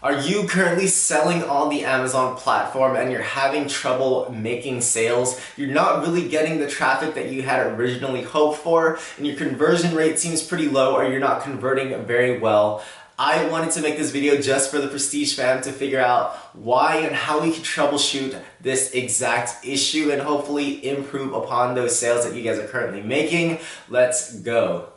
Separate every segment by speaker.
Speaker 1: Are you currently selling on the Amazon platform and you're having trouble making sales? You're not really getting the traffic that you had originally hoped for, and your conversion rate seems pretty low, or you're not converting very well. I wanted to make this video just for the Prestige fam to figure out why and how we can troubleshoot this exact issue and hopefully improve upon those sales that you guys are currently making. Let's go.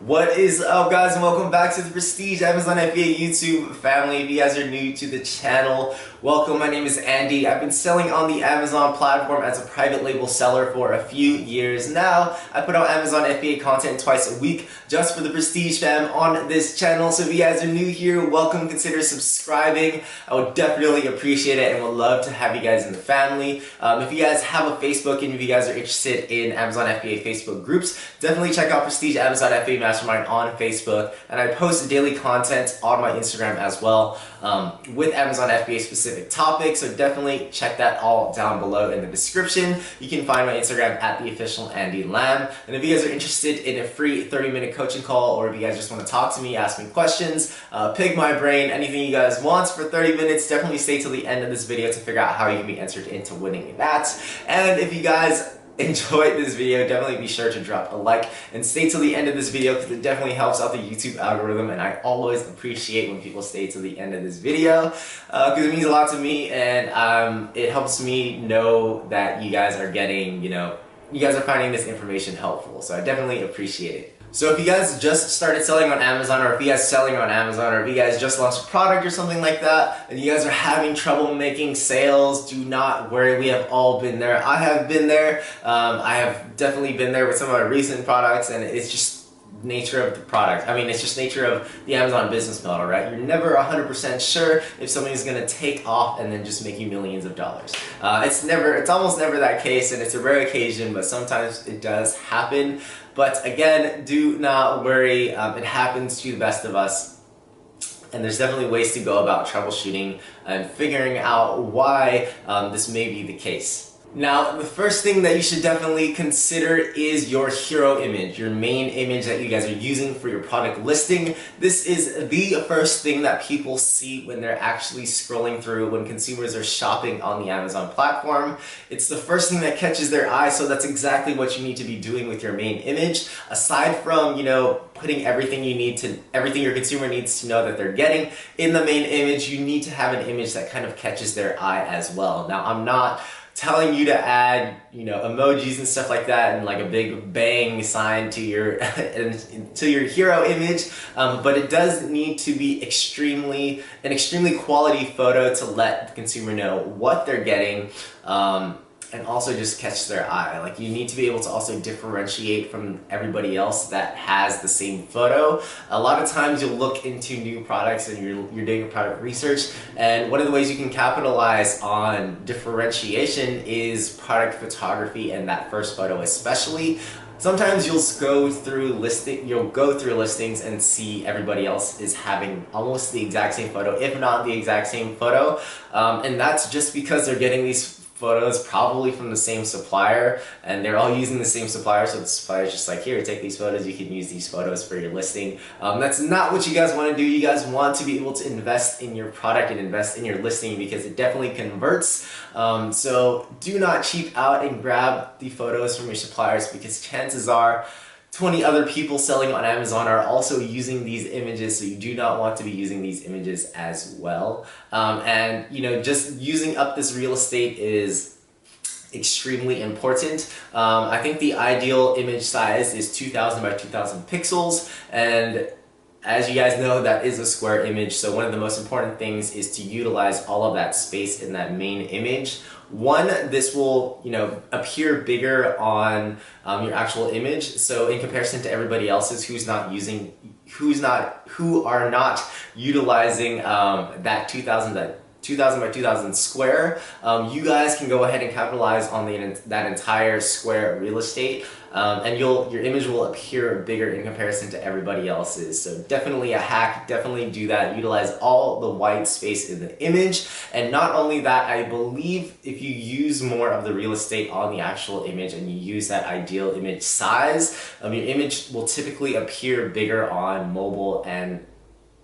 Speaker 1: What is up, guys, and welcome back to the Prestige Amazon FBA YouTube family. If you guys are new to the channel, welcome. My name is Andy. I've been selling on the Amazon platform as a private label seller for a few years now. I put out Amazon FBA content twice a week just for the Prestige fam on this channel. So if you guys are new here, welcome. Consider subscribing. I would definitely appreciate it and would love to have you guys in the family. If you guys have a Facebook and if you guys are interested in Amazon FBA Facebook groups, definitely check out Prestige Amazon FBA Mastermind on Facebook, and I post daily content on my Instagram as well with Amazon FBA specific topics, so definitely check that all down below in the description. You can find my Instagram at the official Andy Lamb, and if you guys are interested in a free 30-minute coaching call, or if you guys just want to talk to me, ask me questions, pick my brain, anything you guys want for 30 minutes, definitely stay till the end of this video to figure out how you can be entered into winning that. And if you guys enjoyed this video, definitely be sure to drop a like and stay till the end of this video because it definitely helps out the YouTube algorithm, and I always appreciate when people stay till the end of this video because it means a lot to me, and it helps me know that you guys are getting, you guys are finding this information helpful, so I definitely appreciate it. So if you guys just started selling on Amazon, or if you guys are selling on Amazon, or if you guys just launched a product or something like that, and you guys are having trouble making sales, do not worry. We have all been there. I have been there. I have definitely been there with some of my recent products, and it's just nature of the product. I mean, it's just nature of the Amazon business model, right? You're never 100% sure if something's gonna take off and then just make you millions of dollars. It's almost never that case, and it's a rare occasion, but sometimes it does happen. But again, do not worry. It happens to the best of us. And there's definitely ways to go about troubleshooting and figuring out why this may be the case. Now, the first thing that you should definitely consider is your hero image, your main image that you guys are using for your product listing. This is the first thing that people see when they're actually scrolling through, when consumers are shopping on the Amazon platform. It's the first thing that catches their eye, so that's exactly what you need to be doing with your main image. Aside from, putting everything your consumer needs to know that they're getting in the main image, you need to have an image that kind of catches their eye as well. Now, I'm not telling you to add, emojis and stuff like that and like a big bang sign to your hero image, but it does need to be an extremely quality photo to let the consumer know what they're getting, and also just catch their eye. Like, you need to be able to also differentiate from everybody else that has the same photo. A lot of times you'll look into new products and you're doing a product research, and one of the ways you can capitalize on differentiation is product photography, and that first photo especially. Sometimes you'll go through listings and see everybody else is having almost the exact same photo, if not the exact same photo, and that's just because they're getting these photos probably from the same supplier, and they're all using the same supplier, so the supplier's just like, here, take these photos, you can use these photos for your listing. That's not what you guys want to do. You guys want to be able to invest in your product and invest in your listing because it definitely converts. So do not cheap out and grab the photos from your suppliers, because chances are 20 other people selling on Amazon are also using these images, so you do not want to be using these images as well. And just using up this real estate is extremely important. I think the ideal image size is 2000 by 2000 pixels, and as you guys know, that is a square image, so one of the most important things is to utilize all of that space in that main image. One, this will, appear bigger on your actual image. So in comparison to everybody else's who are not utilizing that 2000 2000 by 2000 square, you guys can go ahead and capitalize on that entire square real estate, and your image will appear bigger in comparison to everybody else's. So definitely a hack, definitely do that. Utilize all the white space in the image. And not only that, I believe if you use more of the real estate on the actual image and you use that ideal image size, your image will typically appear bigger on mobile, and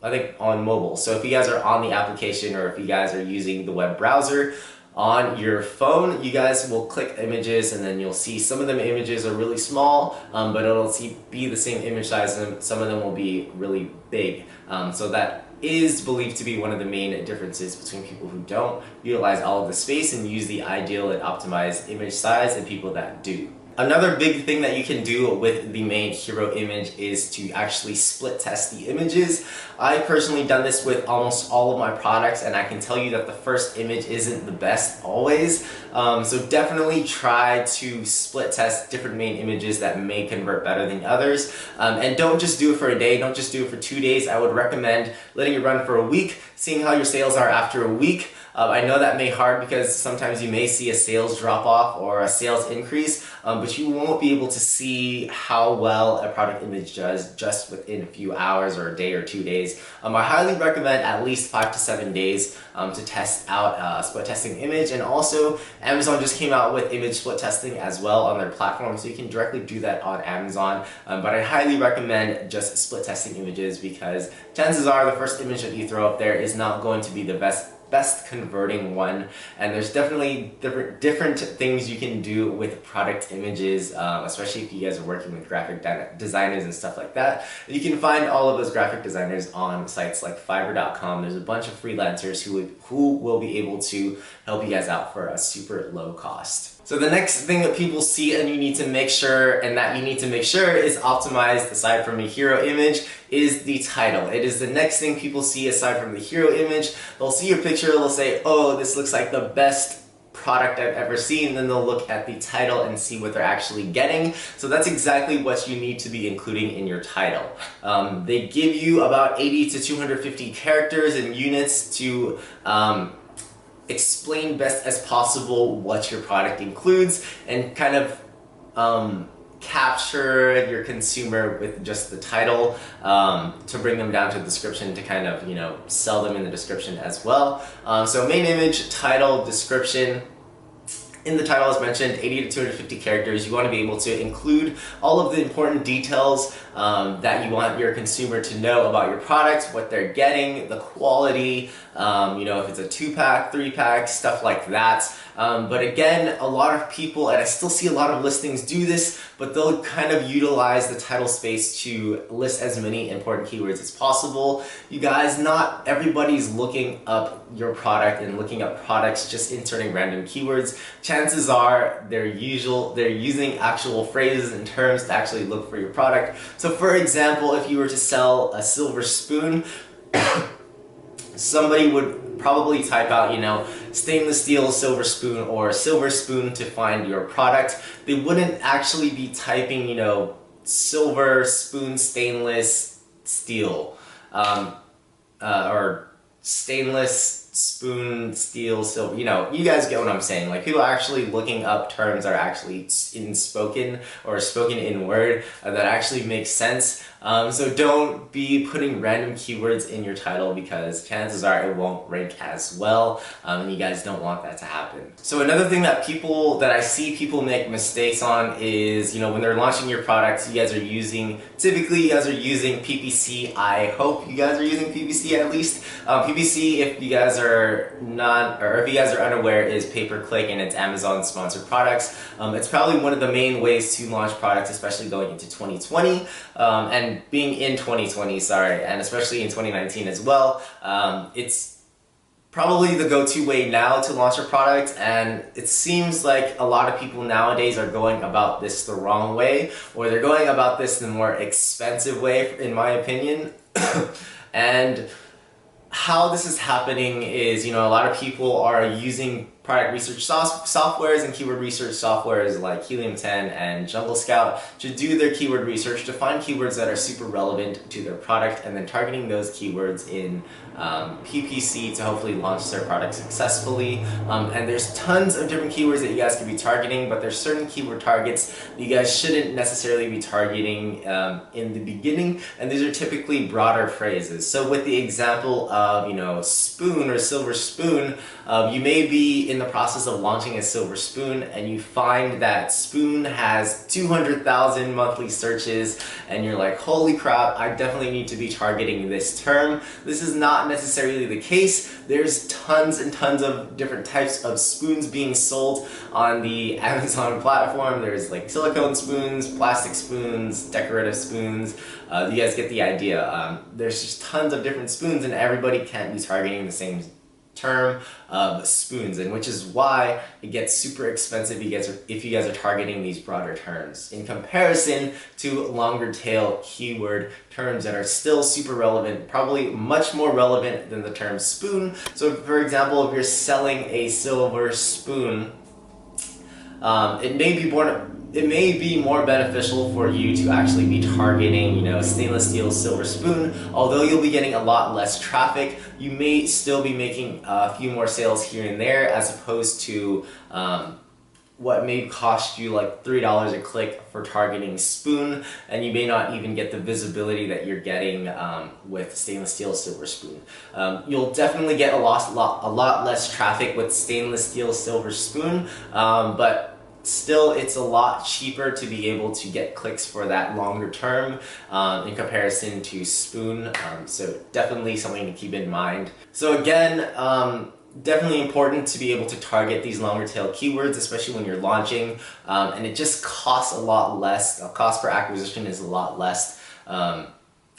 Speaker 1: I think on mobile. So if you guys are on the application, or if you guys are using the web browser on your phone, you guys will click images, and then you'll see some of them images are really small, but it'll be the same image size, and some of them will be really big. So that is believed to be one of the main differences between people who don't utilize all of the space and use the ideal and optimized image size and people that do. Another big thing that you can do with the main hero image is to actually split test the images. I personally done this with almost all of my products, and I can tell you that the first image isn't the best always. So definitely try to split test different main images that may convert better than others. And don't just do it for a day, don't just do it for 2 days. I would recommend letting it run for a week, seeing how your sales are after a week. I know that may be hard because sometimes you may see a sales drop off or a sales increase, but you won't be able to see how well a product image does just within a few hours or a day or 2 days. I highly recommend at least 5 to 7 days to test out split testing image. And also Amazon just came out with image split testing as well on their platform, so you can directly do that on Amazon. But I highly recommend just split testing images, because chances are the first image that you throw up there is not going to be the best converting one, and there's definitely different things you can do with product images, especially if you guys are working with graphic designers and stuff like that. You can find all of those graphic designers on sites like Fiverr.com. There's a bunch of freelancers who will be able to help you guys out for a super low cost. So the next thing that people see and you need to make sure, is optimized aside from a hero image, is the title. It is the next thing people see aside from the hero image. They'll see your picture, they'll say, oh, this looks like the best product I've ever seen, then they'll look at the title and see what they're actually getting. So that's exactly what you need to be including in your title. They give you about 80 to 250 characters and units to explain best as possible what your product includes, and kind of capture your consumer with just the title, to bring them down to the description, to kind of, sell them in the description as well. So main image, title, description. In the title, as mentioned, 80 to 250 characters. You want to be able to include all of the important details that you want your consumer to know about your product, what they're getting, the quality, if it's a 2-pack, 3-pack, stuff like that. But again, a lot of people, and I still see a lot of listings do this, but they'll kind of utilize the title space to list as many important keywords as possible. You guys, not everybody's looking up your product and looking up products just inserting random keywords. Chances are they're using actual phrases and terms to actually look for your product. So for example, if you were to sell a silver spoon, somebody would probably type out, stainless steel silver spoon or silver spoon to find your product. They wouldn't actually be typing, silver spoon stainless steel, or stainless spoon steel silver. You guys get what I'm saying. Like, people actually looking up terms are actually spoken in word that actually makes sense. So don't be putting random keywords in your title, because chances are it won't rank as well, and you guys don't want that to happen. So another thing that I see people make mistakes on is, when they're launching your products, typically you guys are using PPC. I hope you guys are using PPC at least. PPC, if you guys are unaware, is pay-per-click, and it's Amazon sponsored products. It's probably one of the main ways to launch products, especially going into 2020, and being in 2020, and especially in 2019 as well. It's probably the go-to way now to launch a product, and it seems like a lot of people nowadays are going about this the wrong way, or they're going about this the more expensive way, in my opinion. And how this is happening is, a lot of people are using product research softwares and keyword research softwares like Helium 10 and Jungle Scout to do their keyword research to find keywords that are super relevant to their product, and then targeting those keywords in PPC to hopefully launch their product successfully. And there's tons of different keywords that you guys could be targeting, but there's certain keyword targets that you guys shouldn't necessarily be targeting in the beginning, and these are typically broader phrases. So with the example of, you know, spoon or silver spoon, you may be in the process of launching a silver spoon and you find that spoon has 200,000 monthly searches, and you're like, holy crap, I definitely need to be targeting this term. This is not necessarily the case. There's tons and tons of different types of spoons being sold on the Amazon platform. There's like silicone spoons, plastic spoons, decorative spoons. You guys get the idea. There's just tons of different spoons, and everybody can't be targeting the same term of spoons, and which is why it gets super expensive if you guys are targeting these broader terms in comparison to longer tail keyword terms that are still super relevant, probably much more relevant than the term spoon. So for example, if you're selling a silver spoon, it may be more beneficial for you to actually be targeting, you know, stainless steel silver spoon. Although you'll be getting a lot less traffic, you may still be making a few more sales here and there, as opposed to what may cost you like $3 a click for targeting spoon, and you may not even get the visibility that you're getting with stainless steel silver spoon. You'll definitely get a lot less traffic with stainless steel silver spoon, but still, it's a lot cheaper to be able to get clicks for that longer term in comparison to spoon. So definitely something to keep in mind. So again, definitely important to be able to target these longer tail keywords, especially when you're launching. And it just costs a lot less. The cost per acquisition is a lot less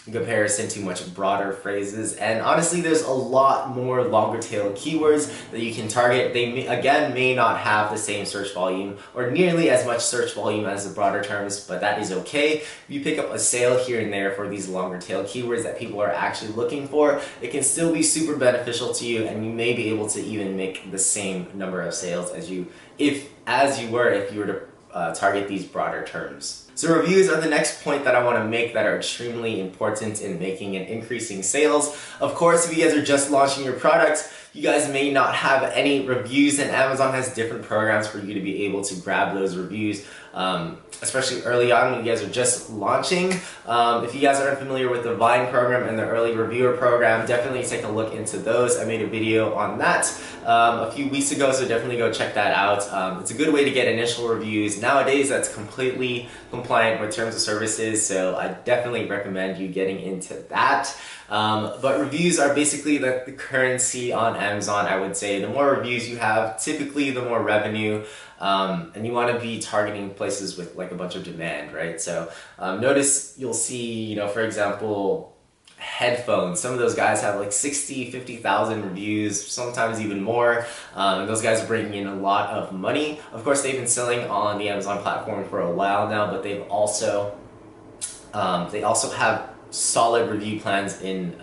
Speaker 1: in comparison to much broader phrases. And honestly, there's a lot more longer tail keywords that you can target. They may not have the same search volume or nearly as much search volume as the broader terms, but that is okay. If you pick up a sale here and there for these longer tail keywords that people are actually looking for, it can still be super beneficial to you, and you may be able to even make the same number of sales as you were if you were to target these broader terms. So reviews are the next point that I want to make that are extremely important in making and increasing sales. Of course, if you guys are just launching your product, you guys may not have any reviews, and Amazon has different programs for you to be able to grab those reviews, especially early on when you guys are just launching. If you guys aren't familiar with the Vine program and the early reviewer program, definitely take a look into those. I made a video on that a few weeks ago, so definitely go check that out. It's a good way to get initial reviews. Nowadays, that's completely compliant with terms of services, so I definitely recommend you getting into that. But reviews are basically the currency on Amazon, I would say. The more reviews you have, typically the more revenue, and you want to be targeting places with like a bunch of demand, right? So notice you'll see, you know, for example, headphones. Some of those guys have like 60, 50,000 reviews, sometimes even more. And those guys are bringing in a lot of money. Of course, they've been selling on the Amazon platform for a while now, but they also have solid review plans in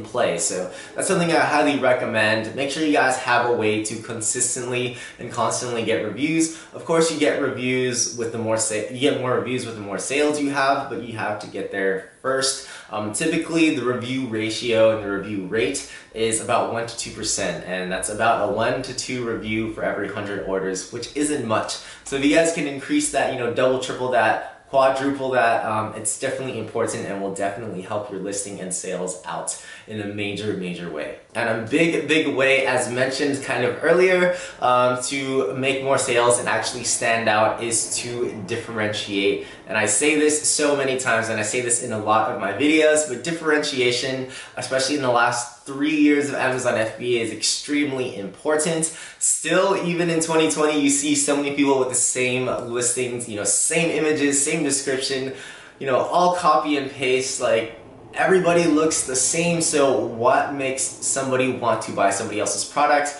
Speaker 1: play. So that's something I highly recommend. Make sure you guys have a way to consistently and constantly get reviews. Of course, you get reviews with the more reviews with the more sales you have, but you have to get there first. Typically, the review ratio and the review rate is about 1 to 2%, and that's about a 1 to 2 review for every 100 orders, which isn't much. So if you guys can increase that, you know, double, triple that, quadruple that, it's definitely important and will definitely help your listing and sales out in a major way. And a big way, as mentioned kind of earlier, to make more sales and actually stand out is to differentiate. And I say this so many times, and I say this in a lot of my videos, but differentiation, especially in the last 3 years of Amazon FBA, is extremely important. Still, even in 2020, you see so many people with the same listings, you know, same images, same description, you know, all copy and paste, like everybody looks the same. So what makes somebody want to buy somebody else's product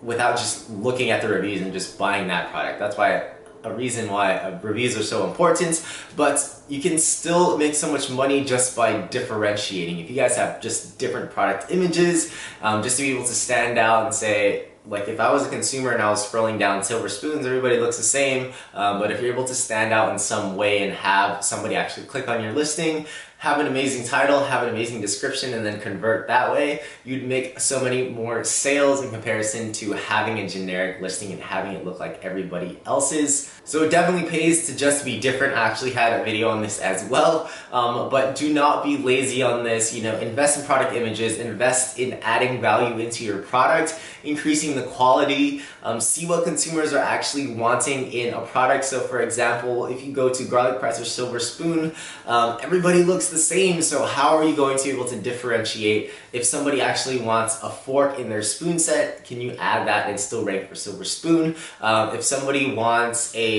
Speaker 1: without just looking at the reviews and just buying that product? That's why a reason why reviews are so important, but you can still make so much money just by differentiating. If you guys have just different product images, just to be able to stand out and say, like if I was a consumer and I was scrolling down silver spoons, everybody looks the same. But if you're able to stand out in some way and have somebody actually click on your listing, have an amazing title, have an amazing description, and then convert that way, you'd make so many more sales in comparison to having a generic listing and having it look like everybody else's. So it definitely pays to just be different. I actually had a video on this as well, but do not be lazy on this. Invest in product images, invest in adding value into your product, increasing the quality, see what consumers are actually wanting in a product. So for example, if you go to garlic press or silver spoon, everybody looks the same. So how are you going to be able to differentiate? If somebody actually wants a fork in their spoon set, can you add that and still rank for silver spoon? If somebody wants a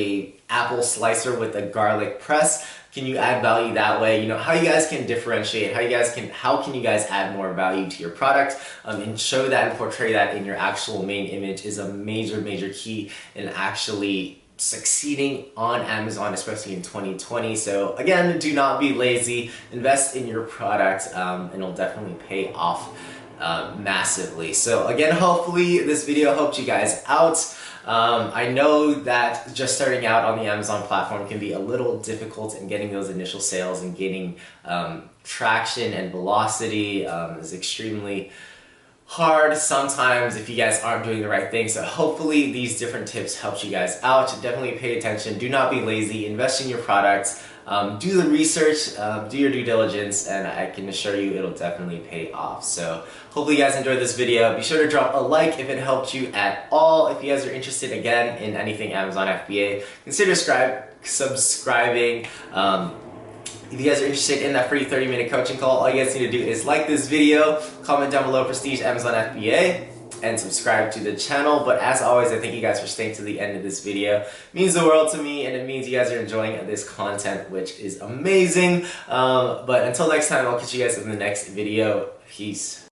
Speaker 1: apple slicer with a garlic press, can you add value that way? How you guys can differentiate, how can you guys add more value to your product, and show that and portray that in your actual main image is a major key in actually succeeding on Amazon, especially in 2020. So again, do not be lazy, invest in your product, and it'll definitely pay off massively. So again, hopefully this video helped you guys out. I know that just starting out on the Amazon platform can be a little difficult in getting those initial sales and gaining traction and velocity is extremely hard sometimes if you guys aren't doing the right thing. So hopefully these different tips helped you guys out. Definitely pay attention, do not be lazy, invest in your products, do the research, do your due diligence, and I can assure you it'll definitely pay off. So hopefully you guys enjoyed this video. Be sure to drop a like if it helped you at all. If you guys are interested again in anything Amazon FBA, consider subscribing. If you guys are interested in that free 30-minute coaching call, all you guys need to do is like this video, comment down below Prestige Amazon FBA, and subscribe to the channel. But as always, I thank you guys for staying to the end of this video. It means the world to me, and it means you guys are enjoying this content, which is amazing. But until next time, I'll catch you guys in the next video. Peace.